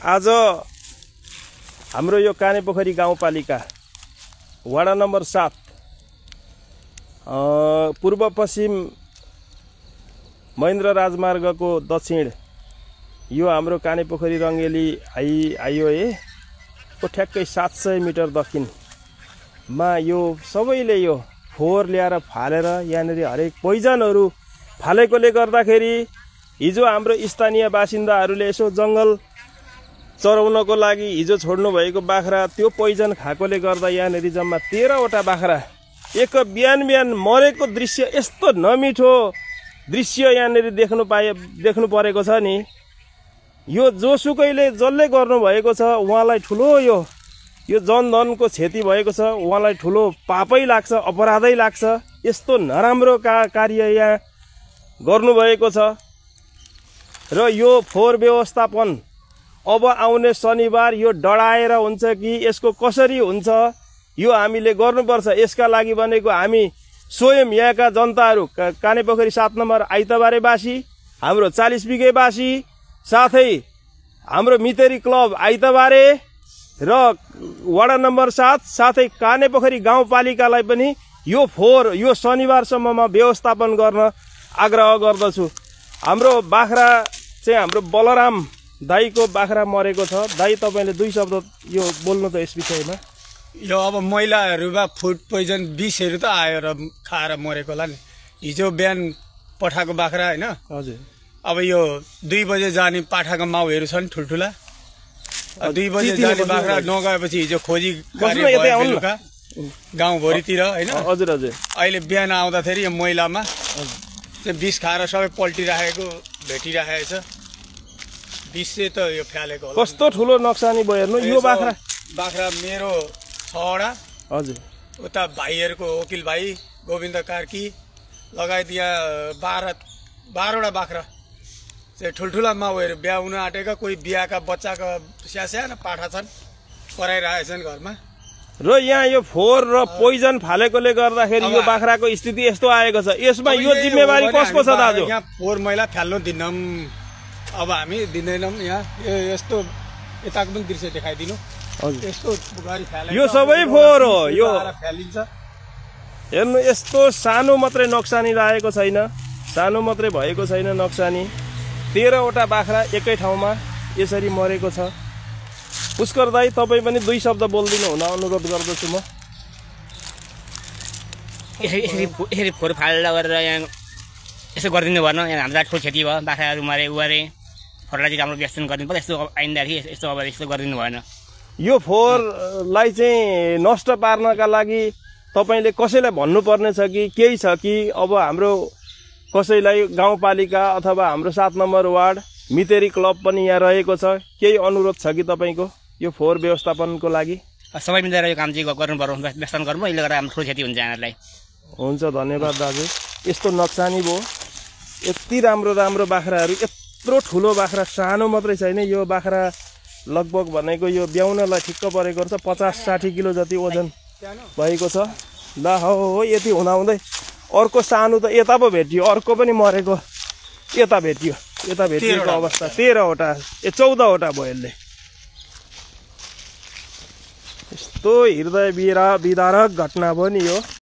आज हाम्रो यो कानेपोखरी गाउँपालिका वडा नम्बर 7 पूर्व पश्चिम महेन्द्र राजमार्गको दक्षिण यो हाम्रो कानेपोखरी रङ्गेली हाइवे को ठ्याक्कै 700 मिटर दक्षिणमा यो सबैले यो फोहोर ल्याएर फालेर यहाँनिर हरेक पोइजनहरू फालेकोले गर्दाखेरि हिजो हाम्रो स्थानीय बासिन्दाहरूले यसो जङ्गल चराउनको लागि हिजो छोड्नु भएको बाख्रा त्यो पोइजन खाएकोले गर्दा यहाँनिर जम्मा 13 वटा बाख्रा एक बिहान बिहान मरेको दृश्य यस्तो नमिठो दृश्य यहाँनिर देख्नु परेको छ नि। यो जोसुकैले जसले गर्नु भएको छ उहाँलाई ठुलो यो जनधनको क्षति भएको छ, उहाँलाई ठुलो पापै लाग्छ, अपराधै लाग्छ। यस्तो नराम्रो कार्य यहाँ गर्नुभएको छ र यो फोहोर व्यवस्थापन अब आउने शनिबार यो डढाएर हुन्छ कि यसको कसरी हुन्छ यो हामीले गर्नुपर्छ। यसका लागि भनेको हामी स्वयं यहाँका जनताहरू कानेपोखरी 7 नम्बर आइतबारेवासी, हाम्रो 40 बिघेवासी, साथै हाम्रो मितेरी क्लब आइतबारे र वडा नम्बर 7 साथै कानेपोखरी गाउँपालिकालाई पनि यो फोहोर यो शनिबारसम्ममा व्यवस्थापन गर्न आग्रह गर्दछु। हाम्रो बाख्रा चाहिँ हाम्रो बलराम दाईको बाख्रा मरेको छ। दाई तपाईले 2 शब्द यो बोल्नु त यस विषयमा। यो अब महिलाहरूमा फुड पोइजन विषहरू त आएर खाएर मरेको होला नि। हिजो बिहान पठाएको बाख्रा हैन। हजुर। अब यो 2 बजे जाने पाठाको माउहरू छन् ठुलठुला। 2 बजे जाने बाख्रा नगएपछि हिजो खोजी बेलुका गाउँभरितिर हैन। हजुर हजुर। अहिले बिहान आउँदाखेरि यो महिलामा त्यो विष खाएर सबै पल्टिराखेको भेटिराखेको छ। विष त यो फ्यालेको होला। कस्तो ठुलो नक्सानी भयो हेर्नु यो बाख्रा मेरो 6 वटा। हजुर। उता भाइहरूको वकिल भाइ गोविन्द कार्की लगायत यहाँ 12 वटा बाख्रा चाहिँ ठुलठुला माउहरू बिहा हुन आँटेका, कोही बिहाका बच्चाका सानो पाठा छन् कराइरहेछन् घरमा। र यहाँ यो फोहोर र पोइजन फालेकोले गर्दाखेरि यो बाख्राको स्थिति यस्तो आएको छ। यसमा यो जिम्मेवारी कसको छ दाजु? यहाँ फोहोर मैला फ्याल्नु दिन्नौँ, अब हामी दिँदैनौँ। यहाँ यस्तो यताको पनि दृश्य देखाइदिनु। यस्तो गरी फ्यालेको यो सबै फोहोर हो। यो फ्यालिन्छ। हेर्नु यस्तो सानो मात्रै नक्सानी लागेको छैन, सानो मात्रै भएको छैन नक्सानी। 13 वटा बाख्रा एकै ठाउँमा यसरी मरेको छ। पुष्कर दाई तपाईँ पनि 2 शब्द बोल्दिनु हुन अनुरोध गर्दछु म। यसरी फोहोर फाल्दा गरेर यहाँ यसो गरिदिनु भएन। यहाँ हामीलाई ठुलो क्षति भयो, बाख्राहरू मरे उरे। फोहोरलाई चाहिँ राम्रो व्यवस्था गरिदिनु पर्छ। यस्तो आइन्दादेखि यस्तो अब यस्तो गरिदिनु भएन। यो फोहोरलाई चाहिँ नष्ट पार्नका लागि तपाईले कसैलाई भन्नुपर्ने छ कि केही छ कि अब हाम्रो कसैलाई गाउँपालिका अथवा हाम्रो 7 नम्बर वार्ड मितेरी क्लब पनि यहाँ रहेको छ, केही अनुरोध छ कि तपाईको यो फोहोर व्यवस्थापनको लागि? सबै मिलेर यो काम चाहिँ गर्नु पर्यो, व्यवस्थापन गर्नु। यसले गर्दा हाम्रो ठुलो क्षति हुन्छ यहाँहरूलाई। हुन्छ, धन्यवाद दाजु। यस्तो नक्सानी भयो। यति राम्रो बाख्राहरू, यत्रो ठुलो बाख्रा सानो मात्रै छैन। यो बाख्रा लगभग भनेको यो ब्याउनलाई ठिक्क परेको छ। 50-60 किलो जति वजन भएको छ। ला हो यति हुँदाहुँदै अर्को सानो त यता पो भेटियो, अर्को पनि मरेको यता भेटियो। यता भेटिएको अवस्था 13 वटा 14 वटा भयो यसले। यस्तो हृदय विदारक घटना भयो नि यो।